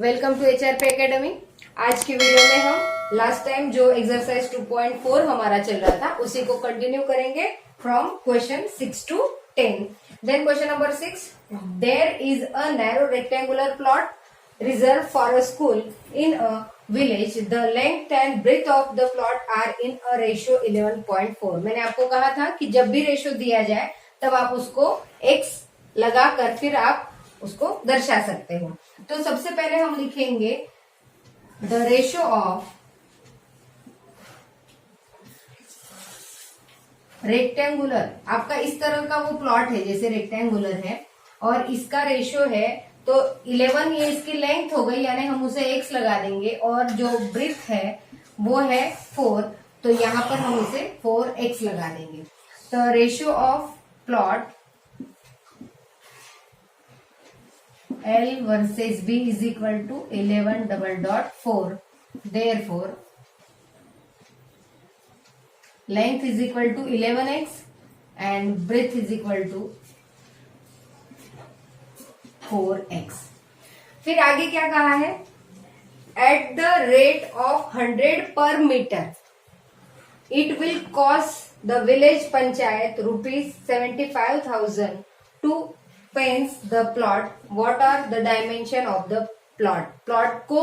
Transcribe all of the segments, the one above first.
Welcome to HRP academy. आज की video में हम लास्ट टाइम जो एक्सरसाइज 2.4 हमारा चल रहा था उसी को कंटिन्यू करेंगे from question 6 to 10। Then question number 6, there is a narrow rectangular plot reserve for a school in a village, the length and breadth of the plot are in a ratio 11.4। मैंने आपको कहा था कि जब भी ratio दिया जाए तब आप उसको x लगाकर फिर आप उसको दर्शा सकते हो। तो सबसे पहले हम लिखेंगे द रेशियो ऑफ रेक्टेंगुलर। आपका इस तरह का वो प्लॉट है जैसे रेक्टेंगुलर है और इसका रेशियो है तो 11, ये इसकी लेंथ हो गई यानी हम उसे x लगा देंगे, और जो ब्रेथ है वो है 4, तो यहां पर हम उसे 4x लगा देंगे। तो ratio of plot L versus B is equal to 11.4. Therefore, length is equal to 11x and breadth is equal to 4x. फिर आगे क्या कहा है? At the rate of 100 per meter, it will cost the village panchayat rupees 75,000 to fence the plot. What are the dimension of the plot. Plot को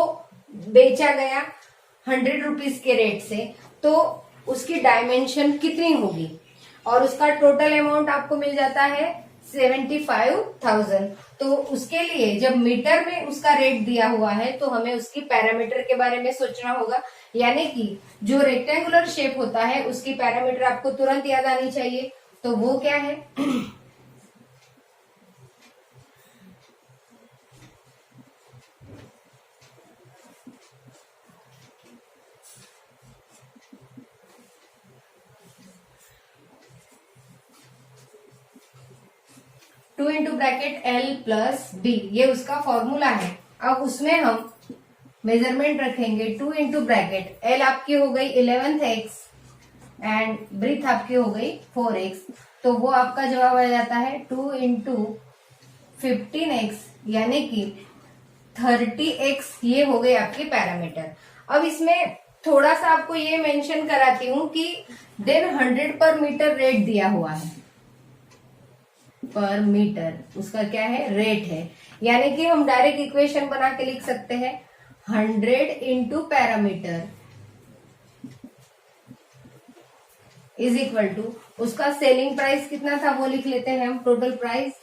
बेचा गया 100 rupees के rate से, तो उसकी डायमेंशन कितनी होगी, और उसका टोटल अमाउंट आपको मिल जाता है 75,000। तो उसके लिए जब मीटर में उसका रेट दिया हुआ है तो हमें उसकी पैरामीटर के बारे में सोचना होगा, यानी कि जो रेक्टेंगुलर शेप होता है उसकी पैरामीटर आपको तुरंत याद आनी चाहिए। तो वो क्या है? 2 into bracket L plus B, ये उसका फॉर्मूला है। अब उसमें हम मेजरमेंट रखेंगे 2 इंटू ब्रैकेट L आपकी हो गई 11x एंड ब्रीथ आपकी हो गई 4x, तो वो आपका जवाब आ जाता है 2 इंटू 15x यानी कि 30x। ये हो गई आपकी पैरामीटर। अब इसमें थोड़ा सा आपको ये मेंशन कराती हूं कि देन 100 पर मीटर रेट दिया हुआ है, पर मीटर उसका क्या है? रेट है, यानी कि हम डायरेक्ट इक्वेशन बना के लिख सकते हैं 100 into parameter is equal to उसका सेलिंग प्राइस कितना था वो लिख लेते हैं हम, total price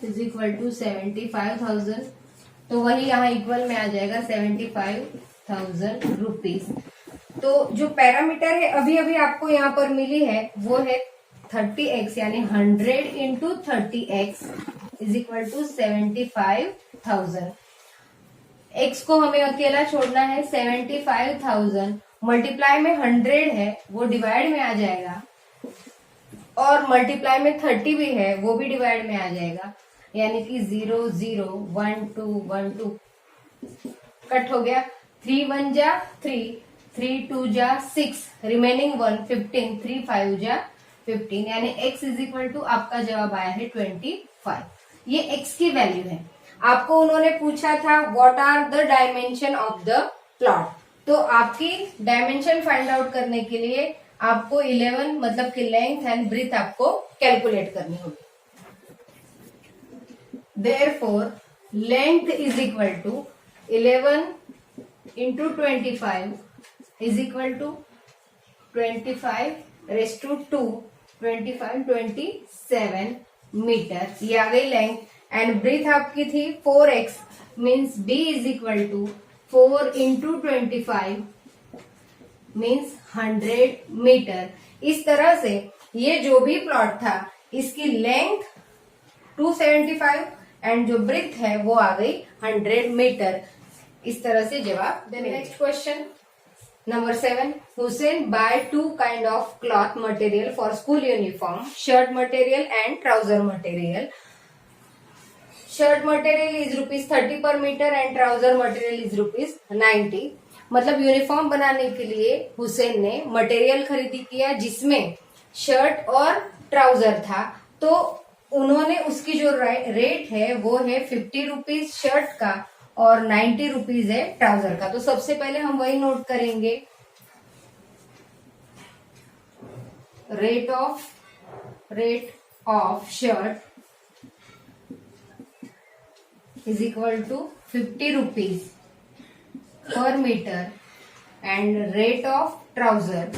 is equal to 75,000, तो वही यहाँ इक्वल में आ जाएगा 75,000 रुपीज। तो जो पैरामीटर है अभी अभी आपको यहाँ पर मिली है वो है 30x, यानी 100 into 30x is equal to 75,000। x को हमें अकेला छोड़ना है, 75,000 मल्टीप्लाई में 100 है वो डिवाइड में आ जाएगा, और मल्टीप्लाई में 30 भी है वो भी डिवाइड में आ जाएगा, यानी कि 0 0 1 2 1 2 कट हो गया। 3 1 जा 3, 3 2 जा 6, रिमेनिंग 1 15, 3 5 जा 15, यानी x इज इक्वल टू आपका जवाब आया है 25। ये x की वैल्यू है। आपको उन्होंने पूछा था what are the dimension of the plot, तो आपकी डायमेंशन फाइंड आउट करने के लिए आपको 11 मतलब कि लेंथ एंड ब्रीथ आपको कैलकुलेट करनी होगी। Therefore length is equal to 11 into 25 is equal to 25 raised to 2, 25 27 metre, ये आ गई लेंथ। एंड ब्रीथ आपकी थी 4x, means B is equal to 4 into 25 means 100 metre. इस तरह से ये जो भी प्लॉट था इसकी लेंथ 275 एंड जो ब्रीथ है वो आ गई 100 मीटर। इस तरह से जवाब। Next question Number 7, Hussein buy 2 kind of cloth material for school uniform, shirt material and trouser material. Shirt material is rupees 30 per meter and trouser material is rupees 90। मतलब uniform बनाने के लिए हुसैन ने मटेरियल खरीदी किया जिसमें शर्ट और trouser था, तो उन्होंने उसकी जो रेट है वो है 50 रुपीज शर्ट का और 90 रुपीज है ट्राउजर का। तो सबसे पहले हम वही नोट करेंगे, rate of shirt is equal to 50 rupees per metre and rate of trouser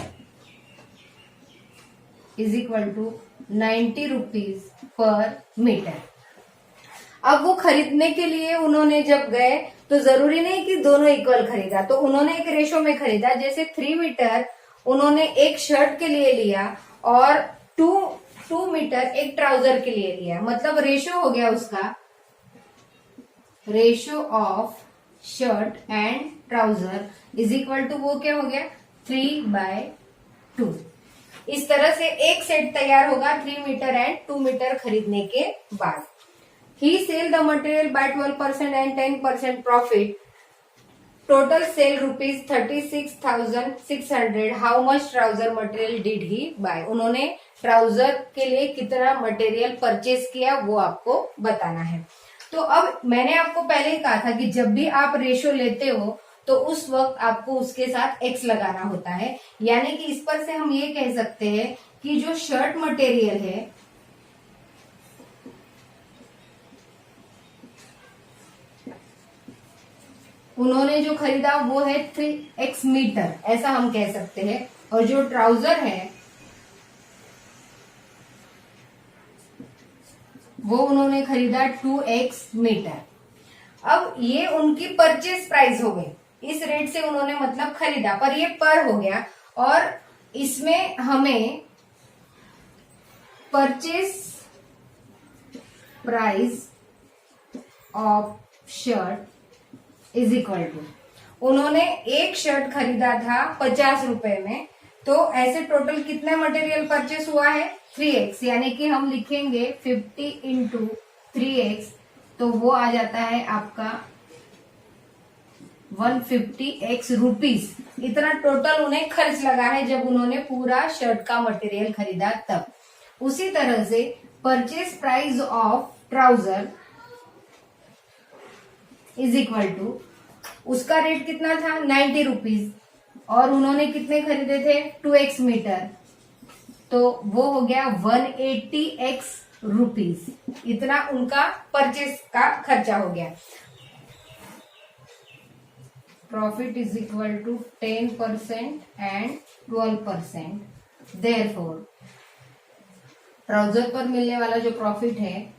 is equal to 90 rupees per metre. अब वो खरीदने के लिए उन्होंने जब गए तो जरूरी नहीं कि दोनों इक्वल खरीदा, तो उन्होंने एक रेशो में खरीदा। जैसे 3 मीटर उन्होंने एक शर्ट के लिए लिया और 2 मीटर एक ट्राउजर के लिए लिया, मतलब रेशो हो गया उसका, ratio of shirt and trouser is equal to वो क्या हो गया 3/2। इस तरह से एक सेट तैयार होगा 3 मीटर एंड 2 मीटर खरीदने के बाद। He sell the material by 12% and 10% profit, total sale rupees 36,600। How much trouser material did he buy, उन्होंने ट्राउजर के लिए कितना मटेरियल परचेज किया वो आपको बताना है। तो अब मैंने आपको पहले ही कहा था कि जब भी आप रेशो लेते हो तो उस वक्त आपको उसके साथ x लगाना होता है, यानी कि इस पर से हम ये कह सकते हैं कि जो शर्ट मटेरियल है उन्होंने जो खरीदा वो है 3x मीटर, ऐसा हम कह सकते हैं, और जो ट्राउजर है वो उन्होंने खरीदा 2x मीटर। अब ये उनकी परचेज प्राइस हो गई, इस रेट से उन्होंने मतलब खरीदा, पर ये पर हो गया और इसमें हमें purchase price of shirt is equal to, उन्होंने एक शर्ट खरीदा था 50 रुपए में, तो ऐसे टोटल कितने मटेरियल परचेस हुआ है 3x, यानी कि हम लिखेंगे 50 इंटू 3x, तो वो आ जाता है आपका 150x रुपीज। इतना टोटल उन्हें खर्च लगा है जब उन्होंने पूरा शर्ट का मटेरियल खरीदा तब। उसी तरह से purchase price of trouser is equal to, उसका रेट कितना था 90 रुपीज और उन्होंने कितने खरीदे थे 2x मीटर, तो वो हो गया 180x रुपीज। इतना उनका परचेस का खर्चा हो गया। Profit is equal to 10% and 12%। Therefore trouser पर मिलने वाला जो प्रॉफिट है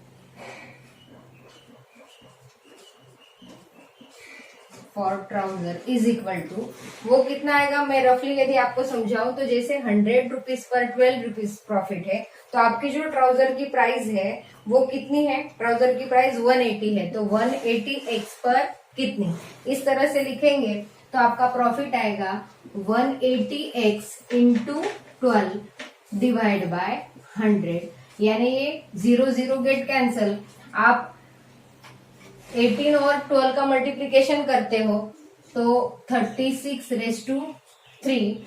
for trouser is equal to, वो कितना आएगा, मैं रफली यदि आपको समझाऊं तो जैसे 100 रुपीज पर 12 रुपीज प्रॉफिट है, तो आपकी जो ट्राउजर की प्राइस है वो कितनी है, ट्राउजर की प्राइस 180 है, तो 180x पर कितनी, इस तरह से लिखेंगे तो आपका प्रॉफिट आएगा 180x इंटू 12 डिवाइड बाय 100, यानी ये 0 गेट कैंसल। आप 18 और 12 का मल्टीप्लीकेशन करते हो तो 36/3,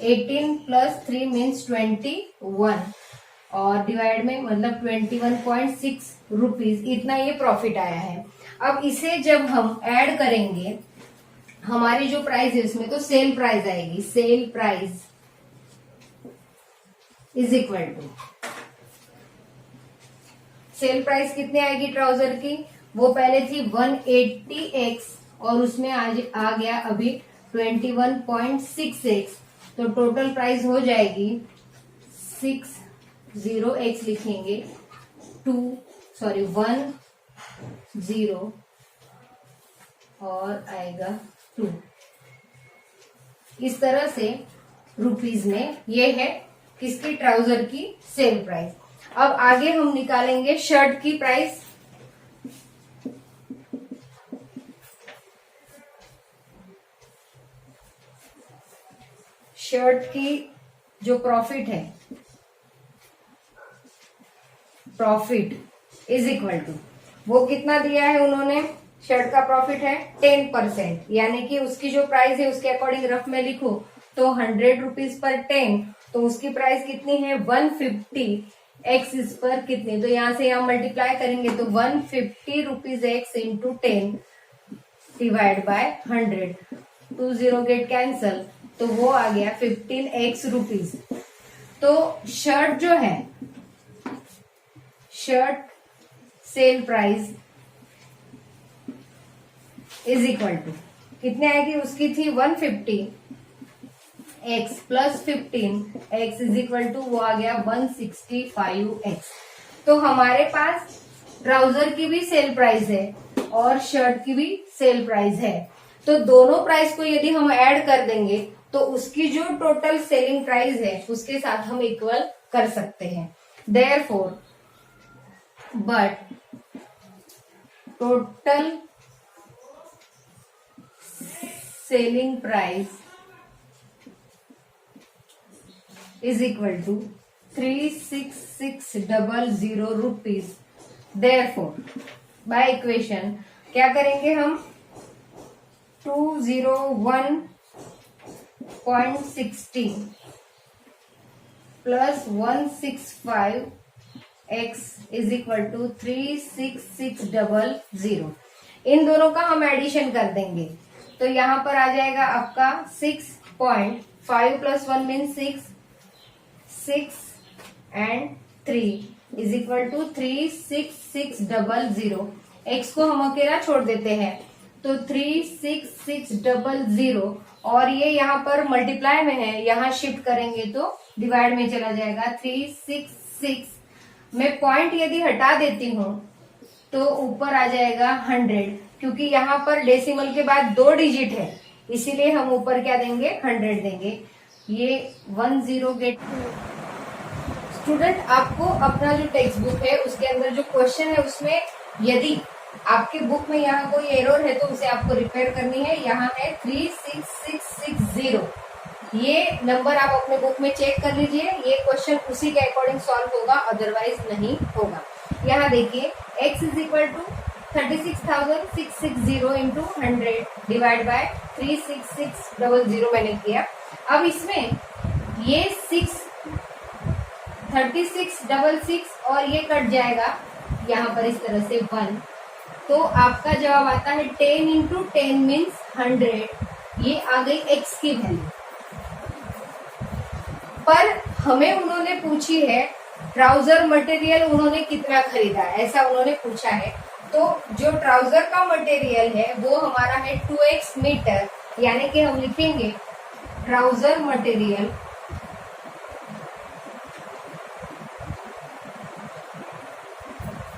18 प्लस 3 मीन्स 21 और डिवाइड में मतलब 21.6 रुपीज, इतना ये प्रॉफिट आया है। अब इसे जब हम ऐड करेंगे हमारी जो प्राइस है इसमें, तो सेल प्राइस आएगी, sale price is equal to, sale price कितनी आएगी ट्राउजर की, वो पहले थी 180x और उसमें आज आ गया अभी 21.6x, तो टोटल प्राइस हो जाएगी 60x लिखेंगे 10 और आएगा 2, इस तरह से रुपीज में ये है किसकी, ट्राउजर की सेल प्राइस। अब आगे हम निकालेंगे शर्ट की प्राइस। शर्ट की जो प्रॉफिट है, प्रॉफिट इज इक्वल टू, वो कितना दिया है उन्होंने, शर्ट का प्रॉफिट है 10%, यानी कि उसकी जो प्राइस है उसके अकॉर्डिंग रफ में लिखो तो 100 रुपीज पर 10, तो उसकी प्राइस कितनी है 150 एक्स इस पर कितने, तो यहां से यहां मल्टीप्लाई करेंगे तो 150 rupees x into 10 divide by 100, 20 gate cancel, तो वो आ गया 15x रुपीज। तो शर्ट जो है, shirt sale price is equal to कितने आएगी, उसकी थी 150 X plus 15 X is equal to वो आ गया 165 एक्स। तो हमारे पास ट्राउजर की भी सेल प्राइस है और शर्ट की भी सेल प्राइस है, तो दोनों प्राइस को यदि हम ऐड कर देंगे तो उसकी जो टोटल सेलिंग प्राइस है उसके साथ हम इक्वल कर सकते हैं। Therefore but total selling price is equal to 36600 rupees. Therefore, by equation क्या करेंगे हम, 201.60 plus 165 x is equal to 36600। इन दोनों का हम एडिशन कर देंगे तो यहां पर आ जाएगा आपका 6.5 plus 1 mean 6 and 3 is equal to 36600। X को हम अकेला छोड़ देते हैं तो 36600 और ये यहाँ पर मल्टीप्लाई में है, यहाँ शिफ्ट करेंगे तो डिवाइड में चला जाएगा। 366 में पॉइंट यदि हटा देती हूँ तो ऊपर आ जाएगा 100, क्योंकि यहाँ पर डेसिमल के बाद 2 डिजिट है इसीलिए हम ऊपर क्या देंगे, 100 देंगे। ये 10 गेट। स्टूडेंट, आपको अपना जो टेक्स्ट बुक है उसके अंदर जो क्वेश्चन है उसमें यदि आपके बुक में यहाँ कोई एरर है तो उसे आपको रिपेयर करनी है। यहाँ है 36660, ये नंबर आप अपने बुक में चेक कर लीजिए, ये क्वेश्चन उसी के अकॉर्डिंग सॉल्व होगा, अदरवाइज नहीं होगा। यहाँ देखिए x is equal to 36,660 into 100 divide by 36600 मैंने किया। अब इसमें ये 3666 और ये कट जाएगा यहाँ पर इस तरह से 1, तो आपका जवाब आता है 10 इंटू 10 मीन्स 100। ये आ गई x की वैल्यू। पर हमें उन्होंने पूछी है ट्राउजर मटेरियल उन्होंने कितना खरीदा, ऐसा उन्होंने पूछा है। तो जो ट्राउजर का मटेरियल है वो हमारा है 2x मीटर, यानी कि हम लिखेंगे trouser material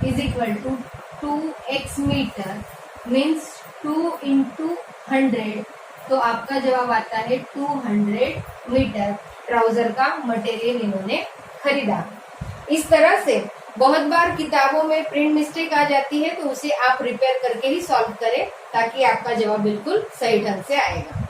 is equal to 2x metre means 2 into 100, तो आपका जवाब आता है 200 मीटर ट्राउजर का मटेरियल इन्होंने खरीदा। इस तरह से बहुत बार किताबों में प्रिंट मिस्टेक आ जाती है, तो उसे आप रिपेयर करके ही सॉल्व करें ताकि आपका जवाब बिल्कुल सही ढंग से आएगा।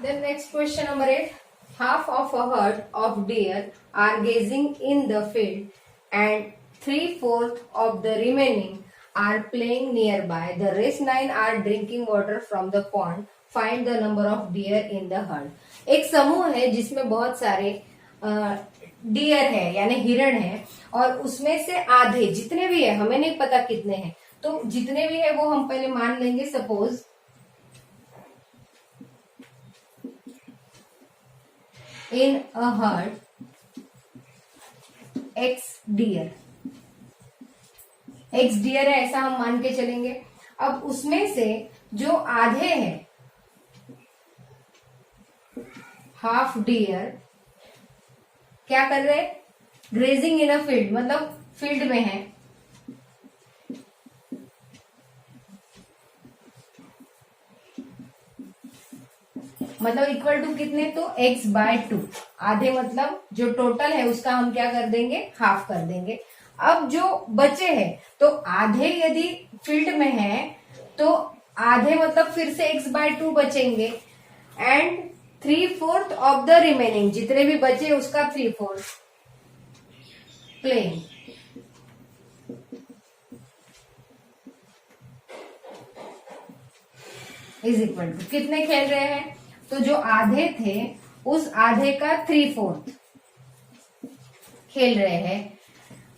Then next question number 8, half of a herd of deer are grazing in the field and 3/4 of the remaining are playing nearby. The rest 9 are drinking water from the pond. Find the number of deer in the herd. एक समूह है जिसमें बहुत सारे dear है यानी हिरण है, और उसमें से आधे जितने भी है, हमें नहीं पता कितने हैं, तो जितने भी है वो हम पहले मान लेंगे। Suppose in a herd X deer है ऐसा हम मान के चलेंगे। अब उसमें से जो आधे हैं हाफ डियर क्या कर रहे हैं, ग्रेजिंग इन अ फील्ड, मतलब फील्ड में है। मतलब इक्वल टू कितने, तो x/2, आधे मतलब जो टोटल है उसका हम क्या कर देंगे, हाफ कर देंगे। अब जो बचे हैं तो आधे यदि फील्ड में है तो आधे मतलब फिर से x/2 बचेंगे, एंड 3/4 ऑफ द रिमेनिंग, जितने भी बचे उसका 3/4 प्लेन। इज इक्वल टू कितने खेल रहे हैं, तो जो आधे थे उस आधे का 3/4 खेल रहे हैं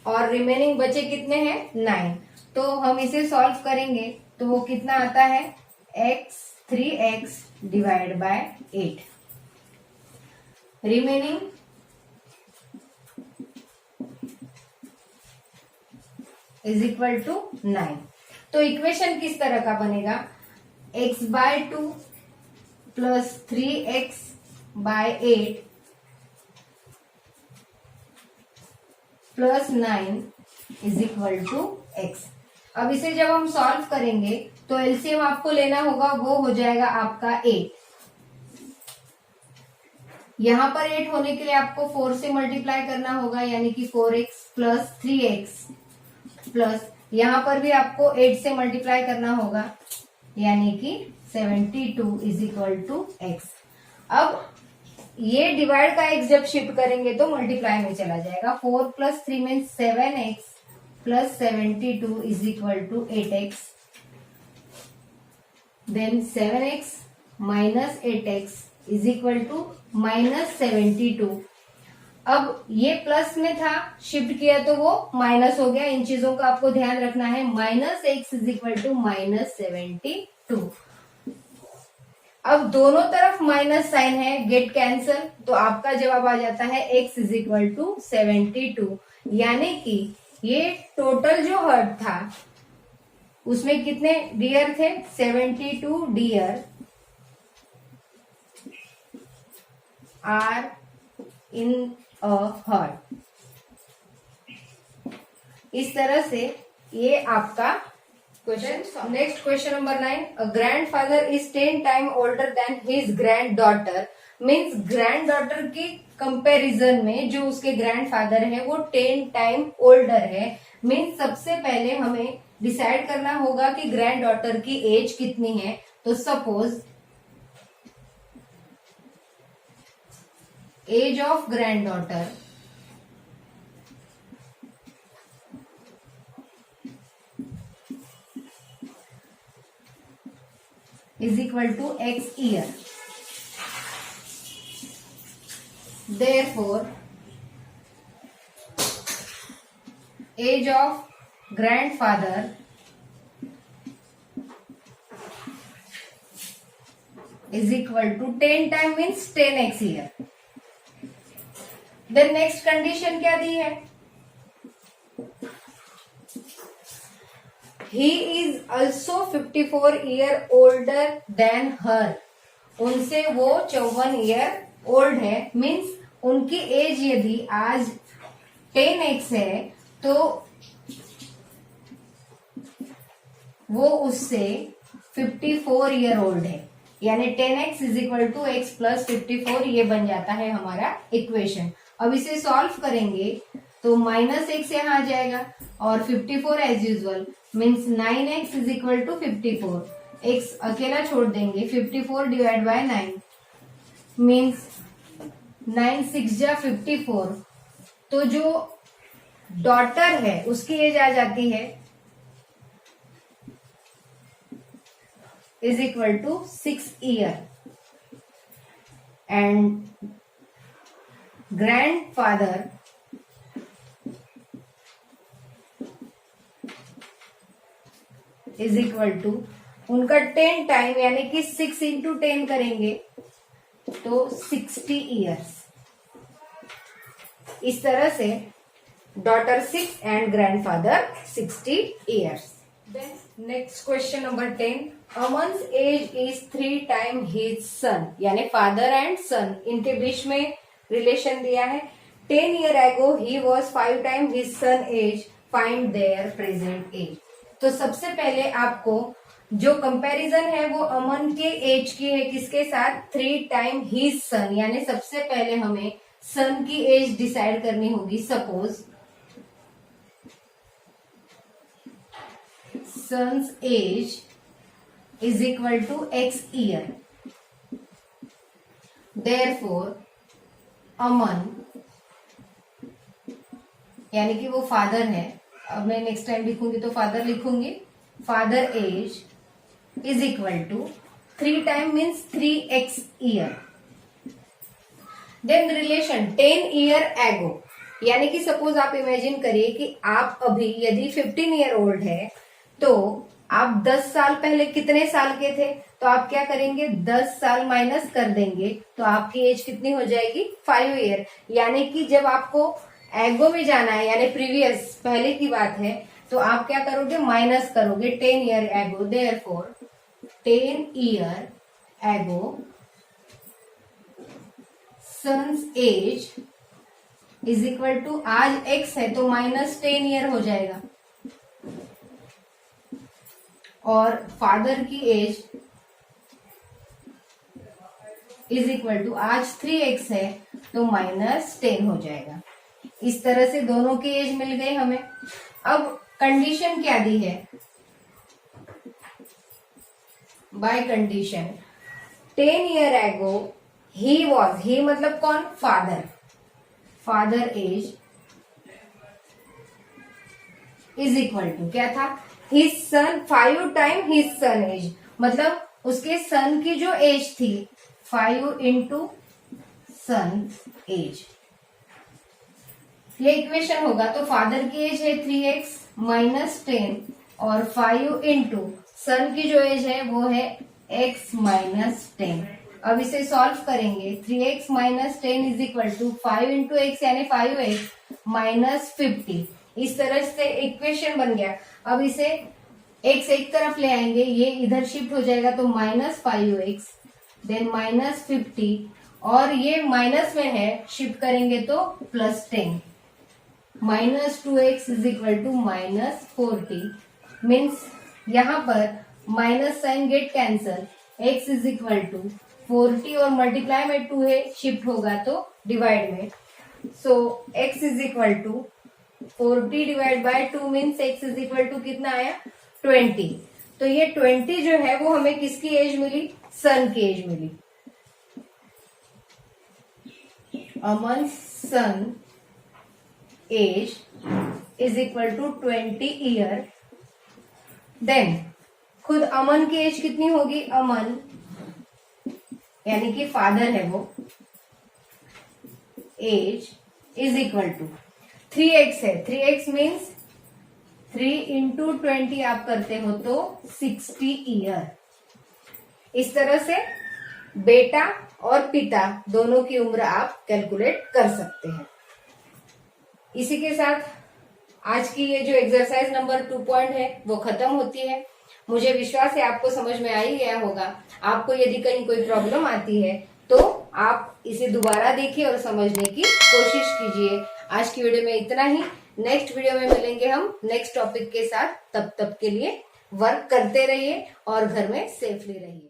और रिमेनिंग बचे कितने हैं 9। तो हम इसे सॉल्व करेंगे तो वो कितना आता है 3x divide by 8 remaining is equal to 9। तो इक्वेशन किस तरह का बनेगा x/2 plus 3x by 8 plus 9 is equal to x। अब इसे जब हम सॉल्व करेंगे तो एलसीएम आपको लेना होगा, वो हो जाएगा आपका 8। यहां पर 8 होने के लिए आपको 4 से मल्टीप्लाई करना होगा, यानी कि 4x प्लस 3x प्लस यहां पर भी आपको 8 से मल्टीप्लाई करना होगा, यानी कि 72 इज इक्वल टू x। अब ये डिवाइड का x जब शिफ्ट करेंगे तो मल्टीप्लाई में चला जाएगा। 4 plus 3 means 7x plus 72 is equal to 8x, then 7x minus 8x is equal to minus 72। अब ये प्लस में था, शिफ्ट किया तो वो माइनस हो गया। इन चीजों का आपको ध्यान रखना है। Minus x is equal to minus 72। अब दोनों तरफ माइनस साइन है, गेट कैंसल, तो आपका जवाब आ जाता है x इज इक्वल टू 72। यानी कि ये टोटल जो हर्ट था उसमें कितने डियर थे 72 deer are in a herd. इस तरह से ये आपका question. Next question number 9, a grandfather is 10 time older than his granddaughter. Means granddaughter की कंपैरिजन में जो उसके ग्रैंडफादर है वो 10 टाइम ओल्डर है। मीन्स सबसे पहले हमें डिसाइड करना होगा कि ग्रैंड डॉटर की एज कितनी है। तो suppose age of granddaughter is equal to x year. Therefore, age of grandfather is equal to 10 time means 10x year. Then next condition क्या दी है? He is also 54 year older than her. उनसे वो 54 year old है। Means उनकी as यदि आज 10x है तो वो उससे 54 ईयर ओल्ड है। यानी 10x is equal to x plus 54, ये बन जाता है हमारा इक्वेशन। अब इसे सॉल्व करेंगे तो माइनस x यहाँ आ जाएगा और 54 as usual means 9x is equal to 54। x अकेला छोड़ देंगे, 54 डिवाइड बाय 9 मीन्स 9 6 जा 54। तो जो डॉटर है उसकी एज आ जाती है is equal to 6 year and grandfather is equal to उनका 10 टाइम यानी कि 6 इंटू 10 करेंगे तो 60 ईयर्स। इस तरह से daughter 6 and grandfather 60 years. Then next question number 10, Aman's age is 3 time his son. यानी फादर एंड सन, इनके बीच में रिलेशन दिया है। 10 year ago he was 5 time his son age, find their present age. तो सबसे पहले आपको जो कंपैरिजन है वो अमन के एज की है, किसके साथ 3 टाइम हिज सन। यानी सबसे पहले हमें सन की एज डिसाइड करनी होगी। Suppose son's age is equal to x year, therefore Aman यानी कि वो फादर है। अब मैं नेक्स्ट टाइम लिखूंगी तो फादर लिखूंगी। Father age is equal to 3 time means 3x year. Then relation 10 year ago, यानी कि सपोज आप इमेजिन करिए कि आप अभी यदि 15 ईयर ओल्ड है तो आप 10 साल पहले कितने साल के थे, तो आप क्या करेंगे 10 साल माइनस कर देंगे तो आपकी एज कितनी हो जाएगी 5 ईयर। यानी कि जब आपको एगो में जाना है यानी प्रीवियस पहले की बात है तो आप क्या करोगे माइनस करोगे 10 year ago, therefore 10 year ago son's age is equal to, आज x है तो माइनस 10 ईयर हो जाएगा, और फादर की एज इज इक्वल टू, आज 3x है तो माइनस 10 हो जाएगा। इस तरह से दोनों की एज मिल गई हमें। अब कंडीशन क्या दी है, bye condition 10 year ago he was, he मतलब कौन, father, father age is equal to क्या था, his son 5 time his son age, मतलब उसके सन की जो एज थी 5 इंटू सन एज। ये इक्वेशन होगा तो फादर की एज है 3x माइनस 10 और 5 इंटू सन की जो एज है वो है x माइनस 10। अब इसे सॉल्व करेंगे 3x माइनस 10 is equal to 5 into X यानी 5x माइनस 50। इस तरह से इक्वेशन बन गया। अब इसे x एक तरफ ले आएंगे, ये इधर शिफ्ट हो जाएगा तो माइनस 5x देन माइनस 50, और ये माइनस में है शिफ्ट करेंगे तो plus 10, minus 2x is equal to minus 40। Means यहाँ पर minus sign get cancel, x is equal to 40 और मल्टीप्लाई में 2 है, शिफ्ट होगा तो डिवाइड में, so x is equal to 40 divide by 2 means x is equal to कितना आया 20। तो ये 20 जो है वो हमें किसकी एज मिली, सन की एज मिली। Aman son age is equal to 20 year. Then खुद अमन की एज कितनी होगी, अमन यानी कि फादर है वो, as is equal to 3x है, 3x मीन्स 3 इंटू 20 आप करते हो तो 60 ईयर। इस तरह से बेटा और पिता दोनों की उम्र आप कैलकुलेट कर सकते हैं। इसी के साथ आज की ये जो एक्सरसाइज नंबर 2 है वो खत्म होती है। मुझे विश्वास है आपको समझ में आ ही गया होगा। आपको यदि कहीं कोई प्रॉब्लम आती है तो आप इसे दोबारा देखिए और समझने की कोशिश कीजिए। आज की वीडियो में इतना ही। नेक्स्ट वीडियो में मिलेंगे हम नेक्स्ट टॉपिक के साथ। तब तक के लिए वर्क करते रहिए और घर में सेफली रहिए।